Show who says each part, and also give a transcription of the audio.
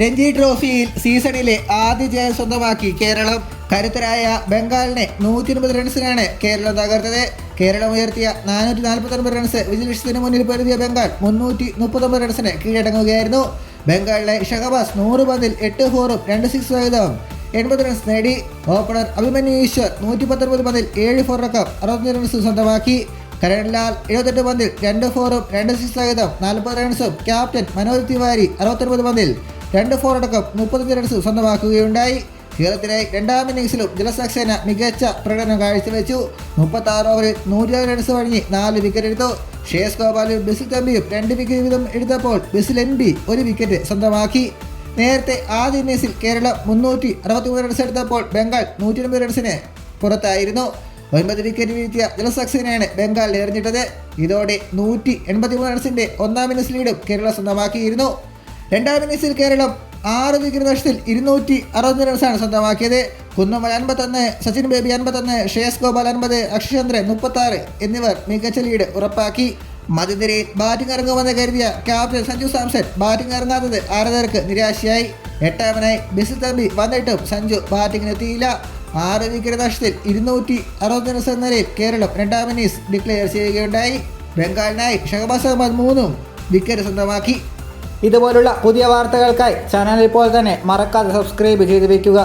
Speaker 1: രഞ്ജി ട്രോഫിയിൽ സീസണിലെ ആദ്യ ജയം സ്വന്തമാക്കി കേരളം. കരുത്തരായ ബംഗാളിനെ 120 റൺസിനാണ് കേരളം തകർത്തത്. കേരളം ഉയർത്തിയ 449 റൺസ് വിജിലൻസിന് മുന്നിൽ പൊരുതിയ ബംഗാൾ 339 റൺസിന് കീഴടങ്ങുകയായിരുന്നു. ബംഗാളിലെ ഷഹബാസ് 100 പന്തിൽ 8 ഫോറും 2 സിക്സ് സഹിതം 80 റൺസ് നേടി. ഓപ്പണർ അഭിമന്യു ഈശ്വർ 119 പന്തിൽ 7 ഫോറടക്കം 65 റൺസ് സ്വന്തമാക്കി. കരൺലാൽ 78 പന്തിൽ 2 ഫോറും 2 സിക്സ് സഹിതം 40 റൺസും ക്യാപ്റ്റൻ മനോജ് തിവാരി 69 പന്തിൽ 2 ഫോറടക്കം 35 റൺസ് സ്വന്തമാക്കുകയുണ്ടായി. കേരളത്തിലെ രണ്ടാം ഇന്നിംഗ്സിലും ജലസക്സേന മികച്ച പ്രകടനം കാഴ്ചവെച്ചു. 36 ഓവറിൽ 100 റൺസ് വഴങ്ങി 4 വിക്കറ്റ് എടുത്തു. ഷേസ് ഗോപാലും ബസിൽ തമ്പിയും 2 വിക്കറ്റ് വീതം എടുത്തപ്പോൾ ബസിൽ NB 1 വിക്കറ്റ് സ്വന്തമാക്കി. നേരത്തെ ആദ്യ ഇന്നിംഗ്സിൽ കേരളം 363 റൺസ് എടുത്തപ്പോൾ ബംഗാൾ 180 റൺസിന് പുറത്തായിരുന്നു. 9 വിക്കറ്റ് വീഴ്ത്തിയ ജലസക്സേനയാണ് ബംഗാൾ എറിഞ്ഞിട്ടത്. ഇതോടെ 183 റൺസിന്റെ ഒന്നാം ഇന്നിംഗ്സ് ലീഡും കേരളം സ്വന്തമാക്കിയിരുന്നു. രണ്ടാം ഇന്നിംഗ്സിൽ കേരളം 6 വിക്കറ്റ് നഷ്ടത്തിൽ 260 റൺസാണ് സ്വന്തമാക്കിയത്. കുന്നമൽ 51, സച്ചിൻ ബേബി 51, ഷേസ് ഗോപാൽ 50, അക്ഷയചന്ദ്രൻ 36 എന്നിവർ മികച്ച ലീഡ് ഉറപ്പാക്കി. മധ്യനിരയിൽ ബാറ്റിംഗ് ഇറങ്ങുമെന്ന് കരുതിയ ക്യാപ്റ്റൻ സഞ്ജു സാംസൺ ബാറ്റിംഗ് ഇറങ്ങാത്തത് ആരാധകർക്ക് നിരാശയായി. 8-ാമനായി ബസിൽ തമ്പി വന്നിട്ടും സഞ്ജു ബാറ്റിംഗിനെത്തിയില്ല. 6 വിക്കറ്റ് നഷ്ടത്തിൽ 260 റൺസ് എന്ന നിലയിൽ കേരളം രണ്ടാം ഇന്നിംഗ്സ് ഡിക്ലെയർ ചെയ്യുകയുണ്ടായി. ബംഗാളിനായി ഷഹബാസ് അഹമ്മദ് 3 വിക്കറ്റ് സ്വന്തമാക്കി.
Speaker 2: ഇതുപോലുള്ള പുതിയ വാർത്തകൾക്കായി ചാനൽ ഇപ്പോൾ തന്നെ മറക്കാതെ സബ്സ്ക്രൈബ് ചെയ്ത് വയ്ക്കുക.